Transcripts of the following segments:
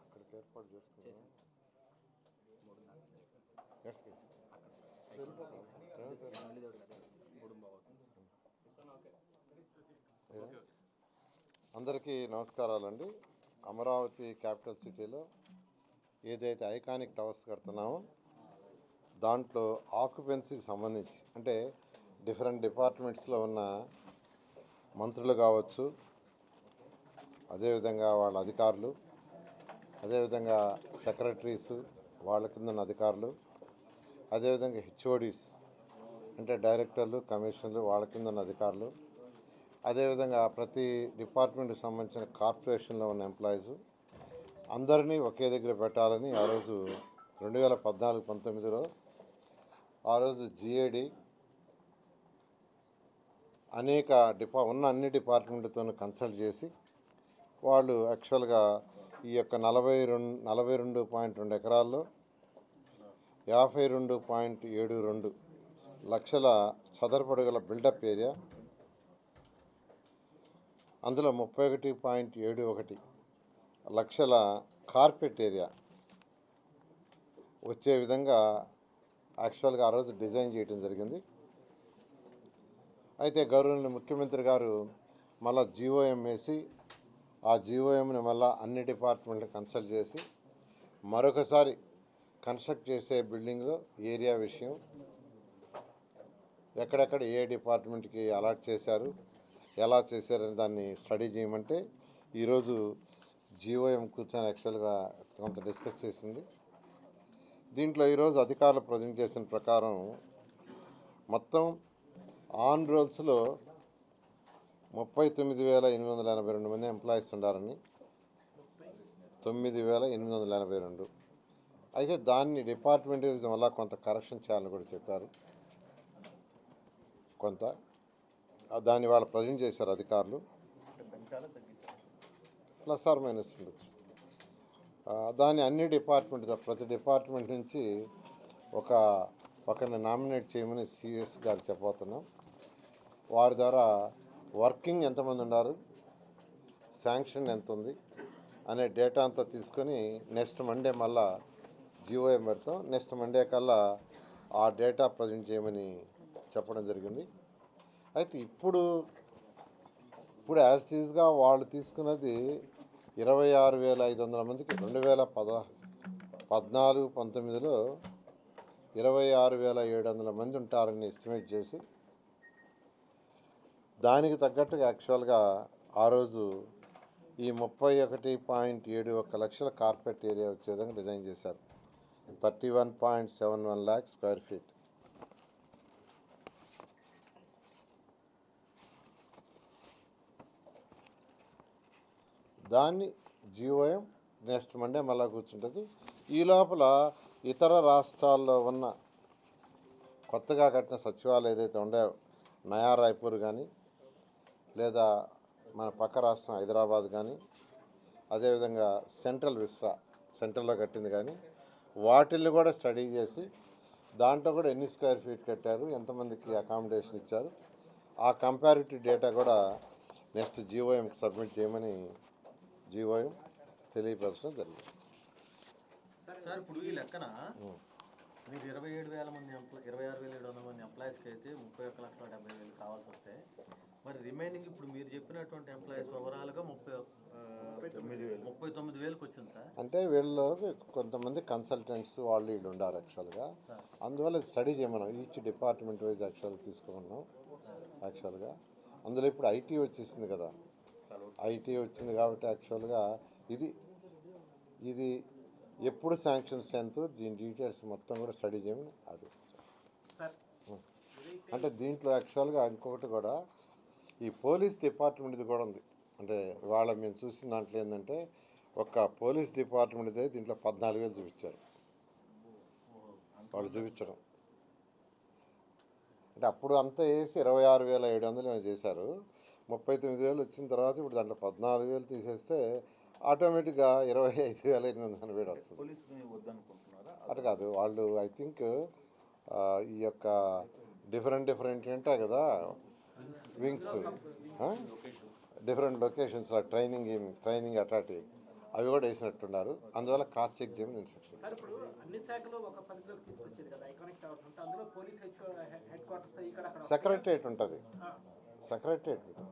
అక్కడికి ఏర్పాటు చేసుకున్నాం. అందరికీ నమస్కారాలండి. అమరావతి క్యాపిటల్ సిటీలో ఏదైతే ఐకానిక్ టవర్స్ కడుతున్నామో దాంట్లో ఆక్యుపెన్సీకి సంబంధించి అంటే డిఫరెంట్ డిపార్ట్మెంట్స్లో ఉన్న మంత్రులు కావచ్చు, అదేవిధంగా వాళ్ళ అధికారులు, అదేవిధంగా సెక్రటరీసు వాళ్ళ కింద ఉన్న అధికారులు, అదేవిధంగా హెచ్ఓడీస్ అంటే డైరెక్టర్లు, కమిషనర్లు వాళ్ళ కింద ఉన్న అధికారులు, అదేవిధంగా ప్రతి డిపార్ట్మెంట్కి సంబంధించిన కార్పొరేషన్లో ఉన్న ఎంప్లాయీస్ అందరినీ ఒకే దగ్గర పెట్టాలని ఆ రోజు 2014-19లో ఆ రోజు జిఏడి అనేక ఉన్న అన్ని డిపార్ట్మెంట్తో కన్సల్ట్ చేసి వాళ్ళు యాక్చువల్గా ఈ యొక్క 42.2 ఎకరాల్లో 52.72 లక్షల చదరపడుగుల బిల్డప్ ఏరియా, అందులో 31.71 లక్షల కార్పెట్ ఏరియా వచ్చే విధంగా యాక్చువల్గా ఆ రోజు డిజైన్ చేయడం జరిగింది. అయితే గౌరవనీయ ముఖ్యమంత్రి గారు మళ్ళీ జీఓఎం వేసి ఆ జీఓఎంని మళ్ళీ అన్ని డిపార్ట్మెంట్లు కన్సల్ట్ చేసి మరొకసారి కన్స్ట్రక్ట్ చేసే బిల్డింగ్లో ఏరియా విషయం ఎక్కడెక్కడ ఏ డిపార్ట్మెంట్కి అలాట్ చేశారు, ఎలా చేశారని దాన్ని స్టడీ చేయమంటే ఈరోజు జీఓఎం కూర్చొని యాక్చువల్గా కొంత డిస్కస్ చేసింది. దీంట్లో ఈరోజు అధికారులు ప్రజెంట్ చేసిన ప్రకారం మొత్తం ఆన్ రోల్స్లో 39,882 మంది ఎంప్లాయీస్ ఉండారని, 9,882. అయితే దాన్ని డిపార్ట్మెంట్ వల్ల కొంత కరెక్షన్ చేయాలని కూడా చెప్పారు. కొంత దాన్ని వాళ్ళు ప్రజెంట్ చేశారు అధికారులు, ప్లస్ ఆర్ మైనస్ ఉండొచ్చు. దాన్ని అన్ని డిపార్ట్మెంట్గా ప్రతి డిపార్ట్మెంట్ నుంచి ఒకరిని నామినేట్ చేయమని సిఎస్ గారు చెప్పబోతున్నాం. వారి ద్వారా వర్కింగ్ ఎంతమంది ఉన్నారు, శాంక్షన్ ఎంత ఉంది అనే డేటా అంతా తీసుకొని నెక్స్ట్ మండే మళ్ళా జీఓఎం పెడతాం. నెక్స్ట్ మండే కల్లా ఆ డేటా ప్రజెంట్ చేయమని చెప్పడం జరిగింది. అయితే ఇప్పుడు యాజ్ టీజ్గా వాళ్ళు తీసుకున్నది 26,500 మందికి 2014-19లో 26,700 మంది ఉంటారని ఎస్టిమేట్ చేసి దానికి తగ్గట్టుగా యాక్చువల్గా ఆ రోజు ఈ 31.71 లక్షల కార్పెట్ ఏరియా వచ్చే విధంగా డిజైన్ చేశారు. 31.71 lakh స్క్వేర్ ఫీట్. దాన్ని జీఓఎం నెక్స్ట్ మండే మళ్ళా కూర్చుంటుంది. ఈ లోపల ఇతర రాష్ట్రాల్లో ఉన్న కొత్తగా కట్టిన సచివాలయం ఏదైతే ఉండే నయా రాయ్పూర్ కానీ, లేదా మన పక్క రాష్ట్రం హైదరాబాద్ కానీ, అదేవిధంగా సెంట్రల్లో కట్టింది కానీ వాటిల్ని కూడా స్టడీ చేసి దాంట్లో కూడా ఎన్ని స్క్వేర్ ఫీట్ కట్టారు, ఎంతమందికి అకామిడేషన్ ఇచ్చారు, ఆ కంపారిటివ్ డేటా కూడా నెక్స్ట్ జీఓఎంకి సబ్మిట్ చేయమని జీఓఎం తెలియపరచడం జరిగింది. సార్ ఇప్పుడు ఈ లెక్కన మీరు 26,700 మంది ఎంప్లాయీస్కి అయితే 31,70,000 కావాల్సి వస్తే మరి రిమైనింగ్ ఇప్పుడు మీరు చెప్పినటువంటి ఎంప్లాయీస్ ఓవరాల్గా 39,000కి వచ్చింది సార్. అంటే వీళ్ళు కొంతమంది కన్సల్టెంట్స్ వాళ్ళు వీళ్ళు ఉండారు యాక్చువల్గా. అందువల్ల స్టడీ చేయమన్నాం, ఈచ్ డిపార్ట్మెంట్ వైజ్ యాక్చువల్గా తీసుకున్నాం. యాక్చువల్గా అందులో ఇప్పుడు ఐటీ వచ్చేసింది కదా, ఐటీ వచ్చింది కాబట్టి యాక్చువల్గా ఇది ఎప్పుడు శాంక్షన్ స్ట్రెంత్ దీని డీటెయిల్స్ మొత్తం కూడా స్టడీ చేయమని ఆదేశించారు. అంటే దీంట్లో యాక్చువల్గా ఇంకొకటి కూడా ఈ పోలీస్ డిపార్ట్మెంట్ది కూడా ఉంది. అంటే మేము చూసిన దాంట్లో ఏంటంటే ఒక పోలీస్ డిపార్ట్మెంట్ అయితే దీంట్లో 14,000 చూపించారు వాళ్ళు చూపించడం. అంటే అప్పుడు అంతా వేసి 26,700 చేశారు. 39,000 వచ్చిన తర్వాత ఇప్పుడు దాంట్లో 14,000 తీసేస్తే ఆటోమేటిక్గా 25,887 వస్తుంది. పోలీసుని వద్దనుకుంటున్నారా? అటు కాదు, వాళ్ళు ఐ థింక్ ఈ యొక్క డిఫరెంట్ ఉంటాయి కదా వింగ్స్, డిఫరెంట్ లొకేషన్స్లో ట్రైనింగ్ అట్లాంటి అవి కూడా వేసినట్టున్నారు. అందువల్ల క్రాస్ చెక్ చేయమని ఇన్స్ట్రక్షన్. సార్ ఇప్పుడు అన్ని శాఖలు ఒక పరిధిలోకి తీసుకొచ్చేది కదా ఐకానిక్ టవర్స్ అంటే అందులో పోలీస్ హెడ్ క్వార్టర్స్ ఇక్కడ అక్కడ సెక్రటరేట్ ఉంటుంది, సెక్రటరేట్ ఉంటుంది.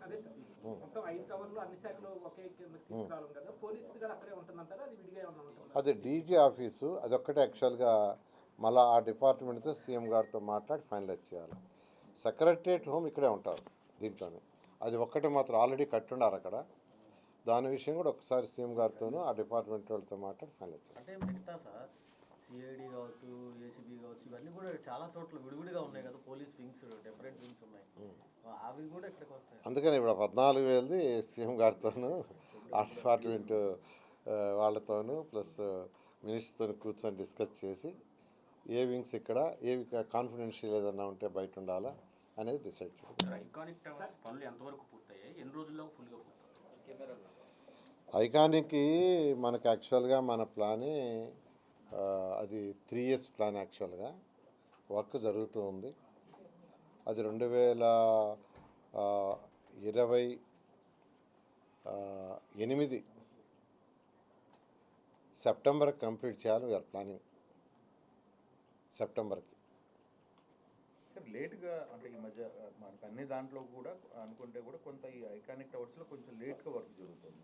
అదే సార్ మొత్తం 5 టవర్లు అన్ని శాఖలు ఒకే కిందకి తీసుకురావాలి కదా, పోలీస్ కూడా అక్కడే ఉంటుందంటారా, అది విడిగా ఏమన్నా ఉంటుందా? అది డీజీ ఆఫీసు, అదొక్కటే యాక్చువల్గా మళ్ళీ ఆ డిపార్ట్మెంట్తో సీఎం గారితో మాట్లాడి ఫైనలైజ్ చేయాలి. సెక్రటరేట్ హోమ్ ఇక్కడే ఉంటారు దీంట్లోనే, అది ఒక్కటే మాత్రం ఆల్రెడీ కట్టున్నారు అక్కడ. దాని విషయం కూడా ఒకసారి సీఎం గారితోనూ ఆ డిపార్ట్మెంట్ వాళ్ళతో మాట్లాడి ఫైనలైజ్ చేయాలి. అంటే మిగతా సార్ సిఐడి కావచ్చు, ఏసీబీ కావచ్చు, ఇవన్నీ కూడా చాలా చోట్ల విడివిడిగా ఉన్నాయి కదా, పోలీస్ వింగ్స్ డిఫరెంట్ వింగ్స్ ఉన్నాయి, అవి కూడా ఇక్కడికి వస్తాయి. అందుకని ఇప్పుడు 14,000 సీఎం గారితోనూ ఆ డిపార్ట్మెంట్ వాళ్ళతోనూ ప్లస్ మినిస్టర్తో కూర్చొని డిస్కస్ చేసి ఏ వింగ్స్ ఇక్కడ ఏవి కాన్ఫిడెన్షియల్ ఏదన్నా ఉంటే బయట ఉండాలా అనేది డిసైడ్ చేయాలి. ఐకానిక్ టవర్స్ పనులు ఎంతవరకు పూర్తయ్యాయి, ఎన్ని రోజుల్లో ఫుల్గా పూర్తవుతాయి? ఐకానిక్కి మనకు యాక్చువల్గా మన ప్లానే అది 3 years ప్లాన్. యాక్చువల్గా వర్క్ జరుగుతూ ఉంది. అది 2028 సెప్టెంబర్ కంప్లీట్ చేయాలి. వీఆర్ ప్లానింగ్ సెప్టెంబర్కి. సార్ లేట్గా అంటే ఈ మధ్య మనకు అన్ని దాంట్లో కూడా అనుకుంటే కూడా కొంత ఈ ఐకానిక్ టవర్స్లో కొంచెం లేట్గా వర్క్ జరుగుతుంది.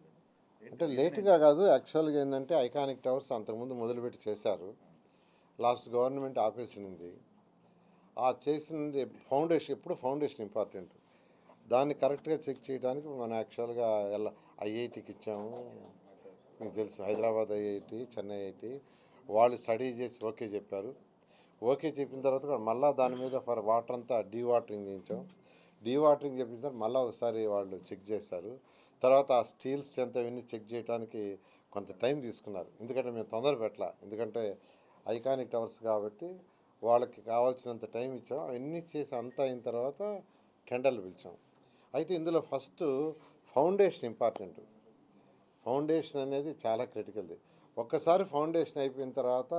అంటే లేట్గా కాదు, యాక్చువల్గా ఏంటంటే ఐకానిక్ టవర్స్ అంతకుముందు మొదలుపెట్టి చేశారు, లాస్ట్ గవర్నమెంట్ ఆపేసింది. ఆ చేసింది ఫౌండేషన్, ఎప్పుడు ఫౌండేషన్ ఇంపార్టెంట్, దాన్ని కరెక్ట్గా చెక్ చేయడానికి మనం యాక్చువల్గా ఐఐటికి ఇచ్చాము. మీకు తెలుసు హైదరాబాద్ ఐఐటి, చెన్నై ఐఐటి వాళ్ళు స్టడీ చేసి ఓకే చెప్పారు. ఓకే చెప్పిన తర్వాత కూడా మళ్ళీ దాని మీద ఫర్ వాటర్ అంతా డీవాటరింగ్ చేయించాం. డీవాటరింగ్ చేపించిన మళ్ళీ ఒకసారి వాళ్ళు చెక్ చేశారు. తర్వాత ఆ స్టీల్ స్ట్రెంత్ అవన్నీ చెక్ చేయడానికి కొంత టైం తీసుకున్నారు. ఎందుకంటే మేము తొందర పెట్టాల, ఎందుకంటే ఐకానిక్ టవర్స్ కాబట్టి వాళ్ళకి కావాల్సినంత టైం ఇచ్చాం. అవన్నీ చేసి అంతా అయిన తర్వాత టెండర్లు పిలిచాం. అయితే ఇందులో ఫస్ట్ ఫౌండేషన్ ఇంపార్టెంట్. ఫౌండేషన్ అనేది చాలా క్రిటికల్ది. ఒక్కసారి ఫౌండేషన్ అయిపోయిన తర్వాత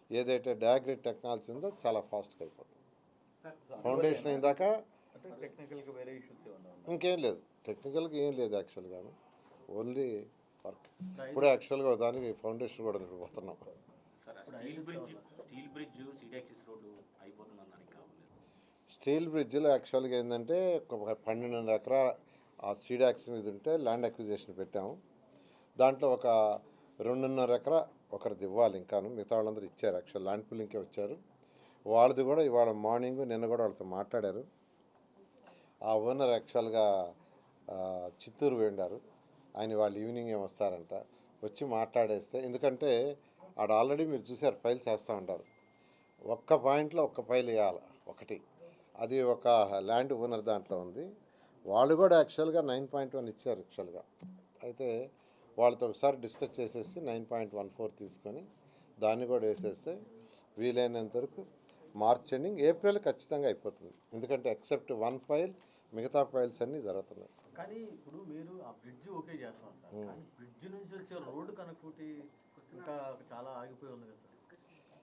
ఏదైతే డయాగ్రేడ్ టెక్నాలజీ ఉందో చాలా ఫాస్ట్గా అయిపోతుంది. ఫౌండేషన్ అయిందాక అంటే టెక్నికల్గా వేరే ఇష్యూస్ ఏమన్నా ఉన్నాయి? ఇంకేం లేదు, టెక్నికల్గా ఏం లేదు యాక్చువల్గా, ఓన్లీ వర్క్. ఇప్పుడు యాక్చువల్గా దానికి ఫౌండేషన్ కూడా పోతున్నాం. స్టీల్ బ్రిడ్జ్లో యాక్చువల్గా ఏంటంటే 12.5 ఎకరాల ఆ సీడాక్స్ మీద ఉంటే ల్యాండ్ అక్విజిషన్ పెట్టాము. దాంట్లో ఒక 2.5 ఎకరా ఒకరిది ఇవ్వాలి, ఇంకాను మిగతా వాళ్ళందరూ ఇచ్చారు. యాక్చువల్ ల్యాండ్ పూలింగ్కే వచ్చారు. వాళ్ళది కూడా ఇవాళ మార్నింగ్ నిన్న కూడా వాళ్ళతో మాట్లాడారు. ఆ ఓనర్ యాక్చువల్గా చిత్తూరు వెళ్ళారు, ఆయన వాళ్ళు ఈవినింగ్ ఏమి వస్తారంట, వచ్చి మాట్లాడేస్తే, ఎందుకంటే ఆడ ఆల్రెడీ మీరు చూసారు ఫైల్స్ వేస్తూ ఉంటారు, ఒక్క పాయింట్లో ఒక్క ఫైల్ వేయాలి ఒకటి, అది ఒక ల్యాండ్ ఓనర్ దాంట్లో ఉంది. వాళ్ళు కూడా యాక్చువల్గా 9.1 ఇచ్చారు యాక్చువల్గా. అయితే వాళ్ళతో ఒకసారి డిస్కస్ చేసేసి 9.14 తీసుకొని దాన్ని కూడా వేసేస్తే వీలైనంత వరకు మార్చ్ ఎండింగ్ ఏప్రిల్ ఖచ్చితంగా అయిపోతుంది. ఎందుకంటే ఎక్సెప్ట్ 1 ఫైల్ మిగతా ఫైల్స్ అన్నీ జరుగుతున్నాయి. కానీ ఇప్పుడు మీరు ఆ బ్రిడ్జ్ ఓకే చేస్తాం సార్, కానీ బ్రిడ్జ్ నుంచి వచ్చే రోడ్డు కనెక్టివిటీ ఇంకా చాలా ఆగిపోయి ఉంది కదా సార్.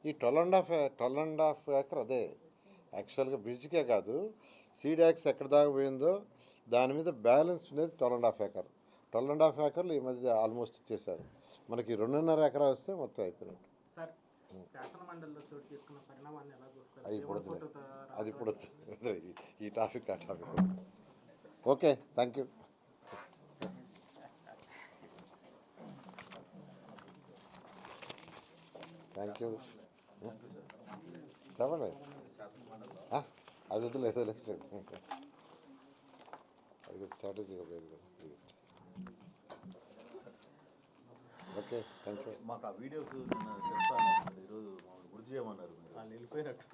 ఈ 12.5 ఎకర్ అదే యాక్చువల్గా బ్రిడ్జ్కే కాదు, సీడాక్స్ ఎక్కడ దాకా పోయిందో దాని మీద బ్యాలెన్స్ ఉండేది 12.5 ఎకర్. 12.5 ఎకర్లు ఈ మధ్య ఆల్మోస్ట్ ఇచ్చేసారు. మనకి 2.5 ఎకరా వస్తే మొత్తం అయిపోయినట్టు. సార్ శాసన మండలిలో చోటు చేసుకున్న పరిణామాన్ని ఎలా చూస్తారు? అది ఇప్పుడు ఈ టాపిక్ ఆ topic. Okay, thank you. Thank you. చెప్పండి, అది వదిలేదు, అది స్ట్రాటజీగా పోయేది కదా. Okay, thank you. మాకు ఆ వీడియోస్ నేను చెప్తాను, ఈరోజు గుర్తు చేయమన్నారు. వాళ్ళు వెళ్ళిపోయినట్టు